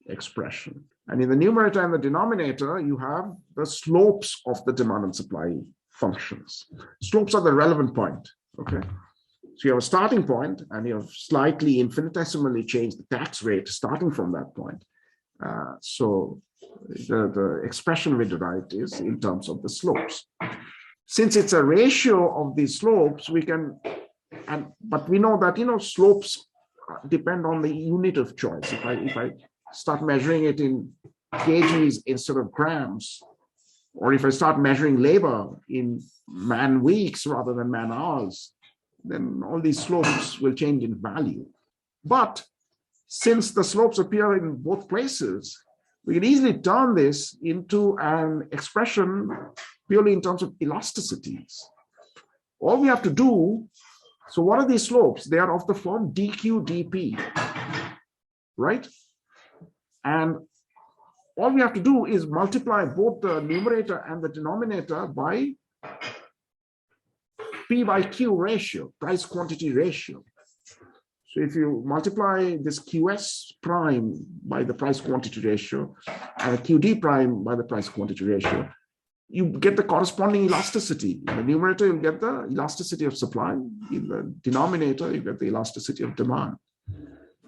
expression. And in the numerator and the denominator, you have the slopes of the demand and supply functions. Slopes are the relevant point, okay? So you have a starting point and you have slightly infinitesimally changed the tax rate starting from that point. So the expression we derived is in terms of the slopes. Since it's a ratio of these slopes, we can, but we know that, slopes depend on the unit of choice. If I start measuring it in kgs instead of grams, or if I start measuring labor in man weeks rather than man hours, then all these slopes will change in value. But since the slopes appear in both places, we can easily turn this into an expression purely in terms of elasticities. All we have to do, so what are these slopes? They are of the form dq dp, right? And all we have to do is multiply both the numerator and the denominator by P by Q ratio, price quantity ratio. So if you multiply this QS prime by the price quantity ratio and the QD prime by the price quantity ratio, you get the corresponding elasticity. In the numerator, you get the elasticity of supply. In the denominator, you get the elasticity of demand.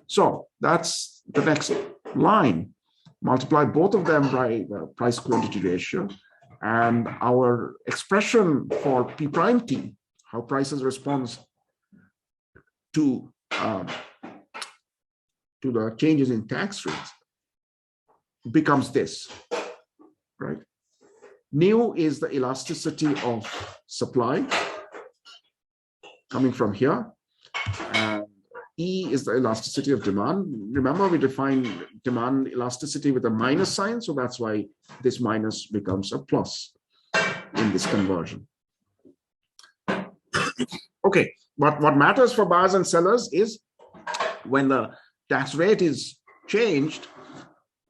So that's the next line. Multiply both of them by the price quantity ratio, and our expression for P prime T, how prices respond to the changes in tax rates, becomes this, right? Nu is the elasticity of supply coming from here, and E is the elasticity of demand. Remember, we define demand elasticity with a minus sign, so that's why this minus becomes a plus in this conversion. Okay, but what matters for buyers and sellers is when the tax rate is changed,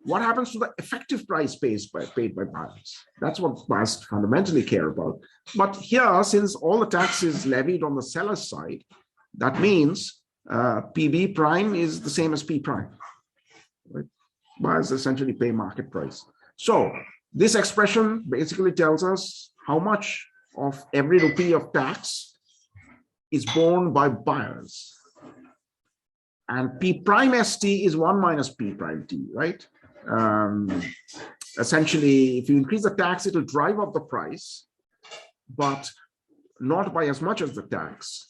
what happens to the effective price paid by buyers? That's what buyers fundamentally care about. But here, since all the tax is levied on the seller's side, that means PB prime is the same as P prime. Right? Buyers essentially pay market price. So this expression basically tells us how much of every rupee of tax is borne by buyers. And P prime ST is 1 minus P prime T, right? Essentially, if you increase the tax, it will drive up the price, but not by as much as the tax.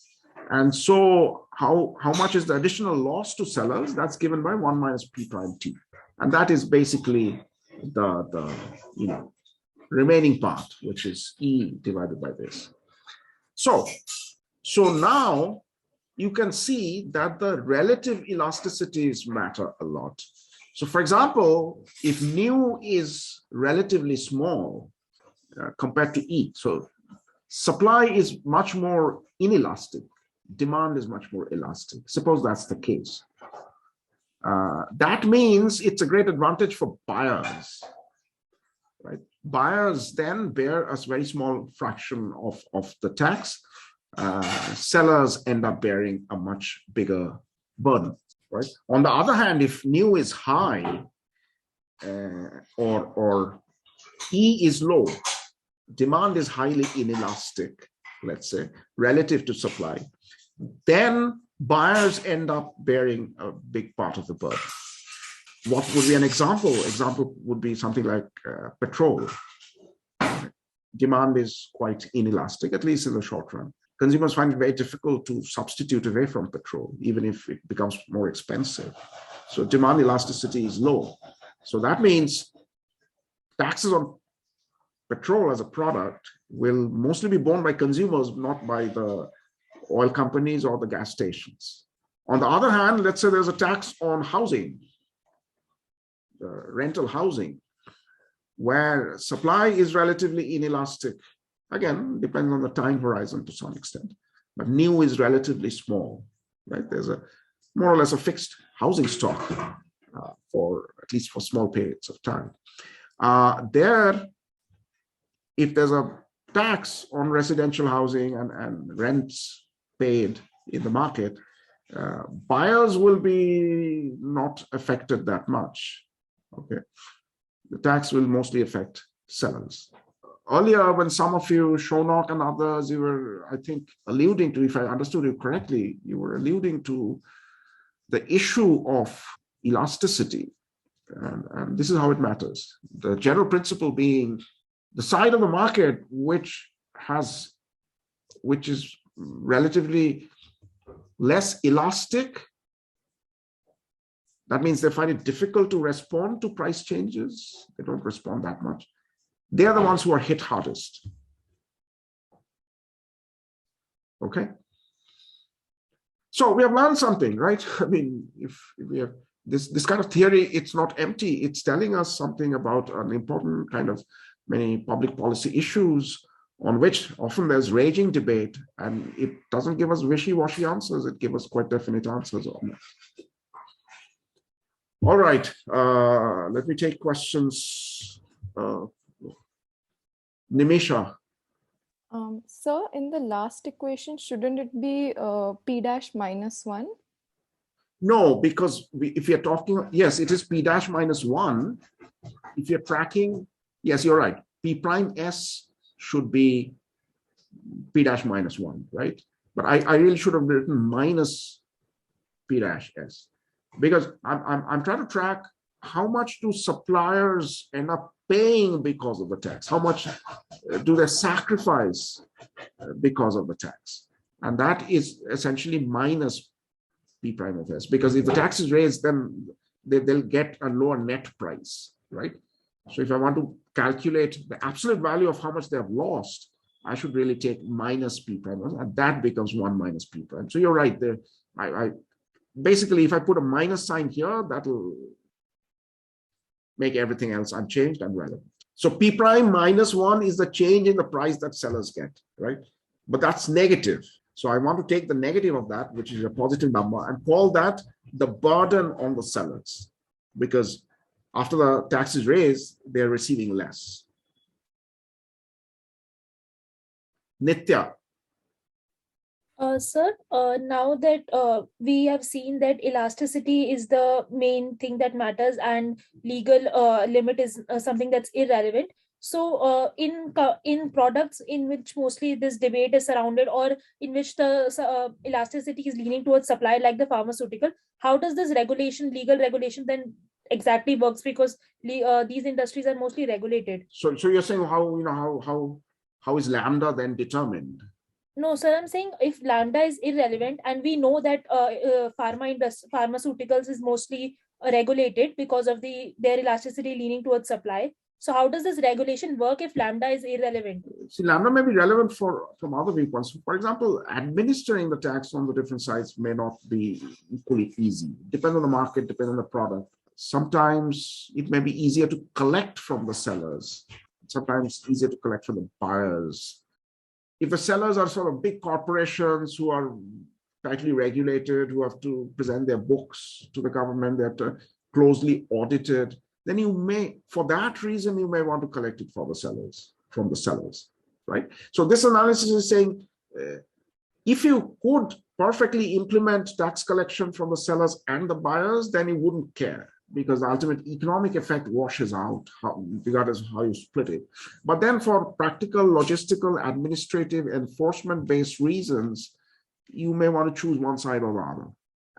And so how much is the additional loss to sellers? That's given by 1 minus P prime T. And that is basically the remaining part, which is E divided by this. So now you can see that the relative elasticities matter a lot. So for example, if nu is relatively small compared to E, so supply is much more inelastic, demand is much more elastic. Suppose that's the case. That means it's a great advantage for buyers. Buyers then bear a very small fraction of the tax. Sellers end up bearing a much bigger burden, right? On the other hand, if new is high or E is low, demand is highly inelastic, let's say, relative to supply, then buyers end up bearing a big part of the burden. What would be an example? Example would be something like petrol. Demand is quite inelastic, at least in the short run. Consumers find it very difficult to substitute away from petrol, even if it becomes more expensive. So demand elasticity is low. So that means taxes on petrol as a product will mostly be borne by consumers, not by the oil companies or the gas stations. On the other hand, let's say there's a tax on housing, rental housing, where supply is relatively inelastic. Again, depends on the time horizon to some extent, but new is relatively small, right? There's a more or less a fixed housing stock for at least for small periods of time. If there's a tax on residential housing and rents paid in the market, buyers will be not affected that much. Okay, the tax will mostly affect sellers. Earlier, when some of you, Shonok and others, you were, I think, alluding to, if I understood you correctly, you were alluding to the issue of elasticity. And this is how it matters. The general principle being the side of the market which is relatively less elastic. That means they find it difficult to respond to price changes. They don't respond that much. They are the ones who are hit hardest. Okay. So we have learned something, right? I mean, if we have this kind of theory, it's not empty. It's telling us something about an important kind of many public policy issues on which often there's raging debate, and it doesn't give us wishy-washy answers. It gives us quite definite answers on that. All right, let me take questions. Nimisha. So in the last equation, shouldn't it be P dash minus 1? No, because if you're talking, yes, it is P dash minus 1. If you're tracking, yes, you're right. P prime S should be P dash minus 1, right? But I really should have written minus P dash S, because I'm trying to track how much do suppliers end up paying because of the tax? How much do they sacrifice because of the tax? And that is essentially minus P prime of S, because if the tax is raised, then they'll get a lower net price, right? So if I want to calculate the absolute value of how much they have lost, I should really take minus P prime, and that becomes 1 minus P prime. So you're right there. I basically, if I put a minus sign here, that'll make everything else unchanged and relevant. So P prime minus 1 is the change in the price that sellers get, right? But that's negative. So I want to take the negative of that, which is a positive number, and call that the burden on the sellers, because after the tax is raised, they're receiving less. Nitya. Sir, now that we have seen that elasticity is the main thing that matters and legal limit is something that's irrelevant. So in products in which mostly this debate is surrounded, or in which the elasticity is leaning towards supply, like the pharmaceutical, how does this legal regulation then exactly works? Because these industries are mostly regulated. So you're saying how is lambda then determined? No, sir, I'm saying if lambda is irrelevant, and we know that pharmaceuticals is mostly regulated because of their elasticity leaning towards supply. So how does this regulation work if lambda is irrelevant? See, lambda may be relevant from other viewpoints. For example, administering the tax on the different sites may not be equally easy. Depends on the market, depends on the product. Sometimes it may be easier to collect from the sellers. Sometimes easier to collect from the buyers. If the sellers are sort of big corporations who are tightly regulated, who have to present their books to the government, they're closely audited, then you may, for that reason, you may want to collect it from the sellers, right? So this analysis is saying, if you could perfectly implement tax collection from the sellers and the buyers, then you wouldn't care, because the ultimate economic effect washes out, regardless of how you split it. But then for practical, logistical, administrative, enforcement-based reasons, you may want to choose one side or the other.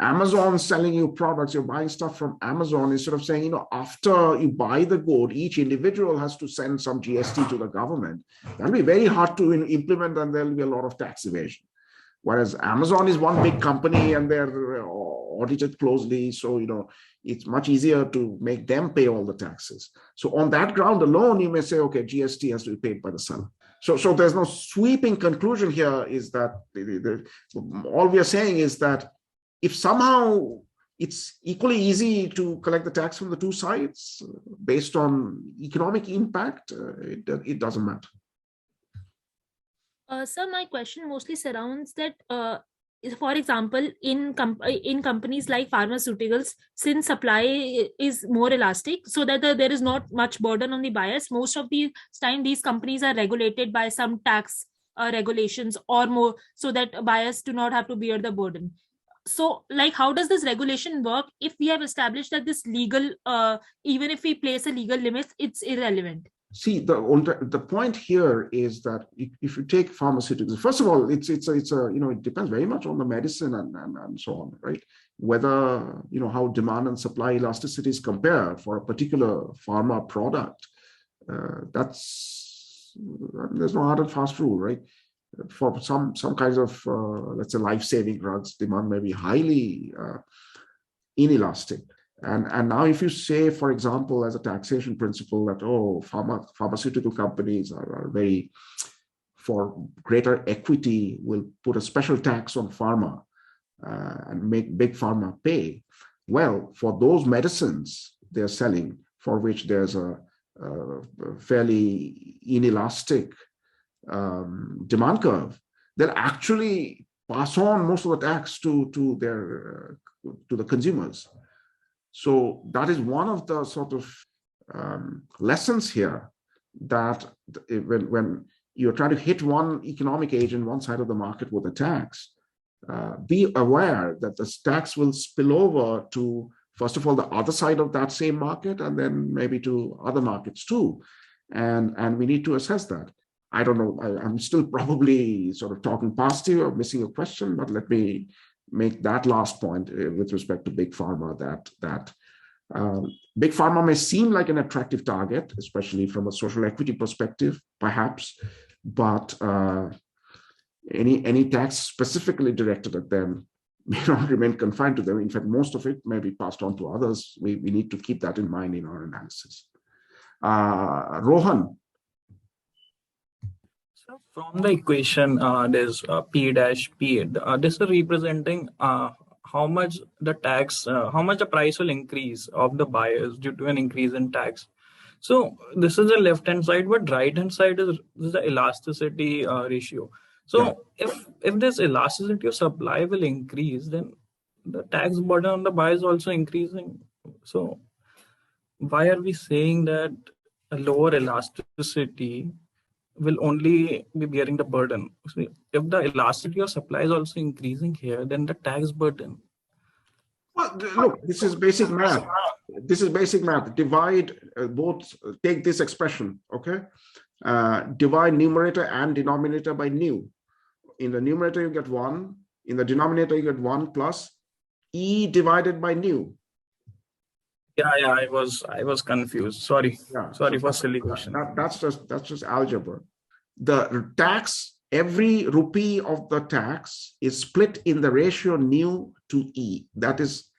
Amazon selling you products, you're buying stuff from Amazon, instead of saying, after you buy the good, each individual has to send some GST to the government. That'll be very hard to implement, and there'll be a lot of tax evasion. Whereas Amazon is one big company and they're audited closely. So, it's much easier to make them pay all the taxes. So on that ground alone, you may say, okay, GST has to be paid by the seller. So there's no sweeping conclusion here, is that all we are saying is that if somehow it's equally easy to collect the tax from the two sides based on economic impact, it doesn't matter. Sir, my question mostly surrounds that, for example, in companies like pharmaceuticals, since supply is more elastic, so that there is not much burden on the buyers, most of the time these companies are regulated by some tax regulations or more, so that buyers do not have to bear the burden. So, how does this regulation work if we have established that this legal, even if we place a legal limit, it's irrelevant? See, the point here is that if you take pharmaceuticals, first of all, it depends very much on the medicine and so on, right? Whether, how demand and supply elasticities compare for a particular pharma product, there's no hard and fast rule, right? For some kinds of, let's say, life-saving drugs, demand may be highly inelastic. And now if you say, for example, as a taxation principle that, pharmaceutical companies are very, for greater equity, will put a special tax on pharma and make big pharma pay. Well, for those medicines they're selling, for which there's a fairly inelastic demand curve, they'll actually pass on most of the tax to the consumers. So that is one of the sort of lessons here, that when you're trying to hit one economic agent, one side of the market with a tax, be aware that this tax will spill over to, first of all, the other side of that same market, and then maybe to other markets too. And we need to assess that. I don't know, I'm still probably sort of talking past you or missing a question, but let me make that last point with respect to big pharma, that big pharma may seem like an attractive target, especially from a social equity perspective, perhaps, but any tax specifically directed at them may not remain confined to them. In fact, most of it may be passed on to others. We need to keep that in mind in our analysis. Rohan. From the equation, there's P dash P. This is representing how much the tax, how much the price will increase of the buyers due to an increase in tax. So this is the left-hand side, but right-hand side is the elasticity ratio. So if this elasticity of supply will increase, then the tax burden on the buyer is also increasing. So why are we saying that a lower elasticity will only be bearing the burden? So if the elasticity of supply is also increasing here, then the tax burden. Well, look, this is basic math. This is basic math. Divide both, take this expression, okay? Divide numerator and denominator by new. In the numerator, you get 1. In the denominator, you get 1 plus E divided by new. Yeah, I was confused. Sorry. Yeah, sorry for silly question. That's just algebra. The tax, every rupee of the tax is split in the ratio nu to E. That is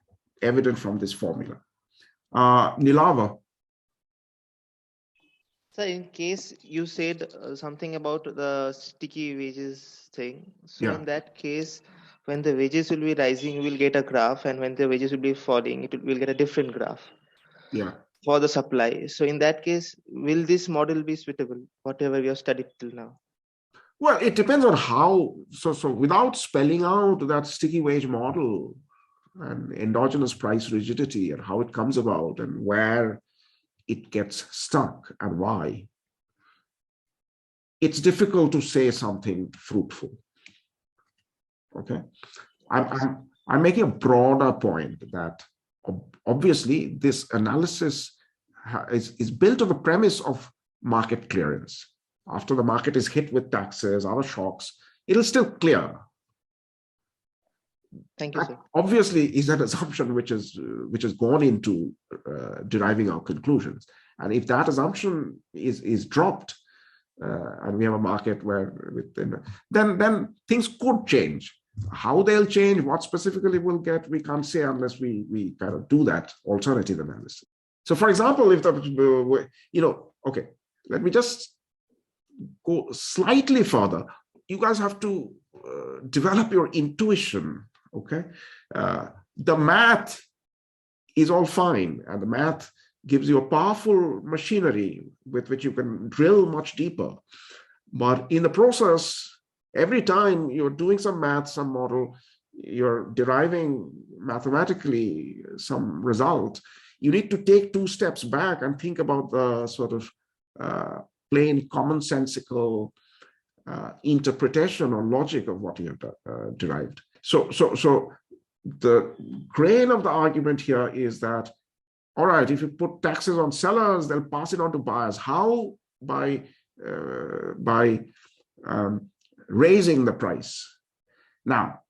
evident from this formula. Nilava. So in case you said something about the sticky wages thing. So in that case, when the wages will be rising, you will get a graph, and when the wages will be falling, will get a different graph. Yeah. For the supply. So in that case, will this model be suitable, whatever we have studied till now? Well, it depends on how, so without spelling out that sticky wage model and endogenous price rigidity and how it comes about and where it gets stuck and why, it's difficult to say something fruitful. Okay, I'm making a broader point that obviously this analysis is built on the premise of market clearance. After the market is hit with taxes, other shocks, it'll still clear. Thank you, sir. Obviously, is an assumption which has gone into deriving our conclusions. And if that assumption is dropped, and we have a market where then things could change. How they'll change, what specifically we'll get, we can't say unless we kind of do that alternative analysis. So, for example, if okay, let me just go slightly further. You guys have to develop your intuition. Okay, the math is all fine, and the math gives you a powerful machinery with which you can drill much deeper. But in the process, every time you're doing some math, some model, you're deriving mathematically some result, you need to take 2 steps back and think about the sort of plain commonsensical interpretation or logic of what you have derived. So the grain of the argument here is that, all right, if you put taxes on sellers, they'll pass it on to buyers. How? By raising the price. Now,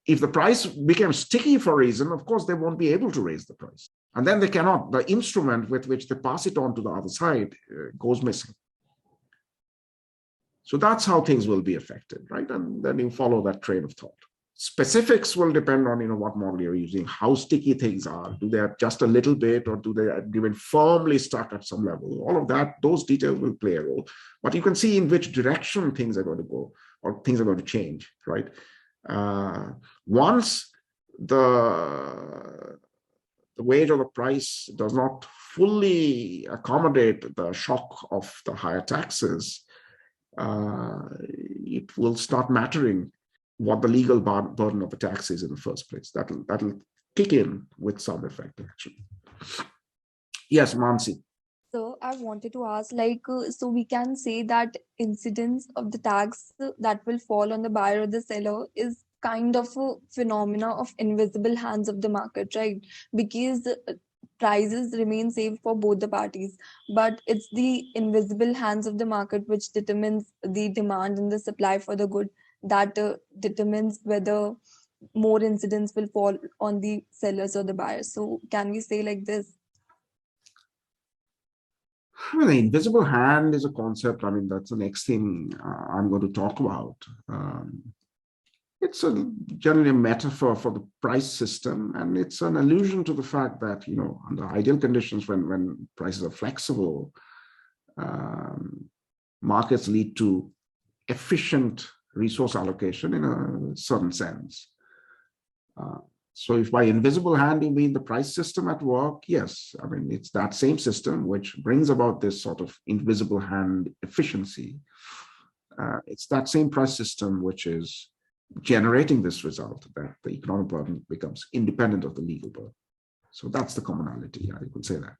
if the price becomes sticky for a reason, of course, they won't be able to raise the price. And then they cannot, the instrument with which they pass it on to the other side goes missing. So that's how things will be affected, right? And then you follow that train of thought. Specifics will depend on what model you're using, how sticky things are. Do they have just a little bit, or do they remain firmly stuck at some level? All of that, those details will play a role. But you can see in which direction things are going to go, or things are going to change, right? Once the wage or the price does not fully accommodate the shock of the higher taxes, it will start mattering what the legal burden of the tax is in the first place. That'll kick in with some effect, actually. Yes, Mansi. So I wanted to ask, so we can say that incidence of the tax that will fall on the buyer or the seller is kind of a phenomena of invisible hands of the market, right? Because prices remain safe for both the parties, but it's the invisible hands of the market which determines the demand and the supply for the good, that determines whether more incidents will fall on the sellers or the buyers. So can we say like this? Well, the invisible hand is a concept. I mean, that's the next thing I'm going to talk about. It's generally a metaphor for the price system, and it's an allusion to the fact that, under ideal conditions, when prices are flexible, markets lead to efficient resource allocation in a certain sense. So if by invisible hand you mean the price system at work, yes, I mean, it's that same system which brings about this sort of invisible hand efficiency. It's that same price system which is generating this result, that the economic burden becomes independent of the legal burden. So that's the commonality, I could say that.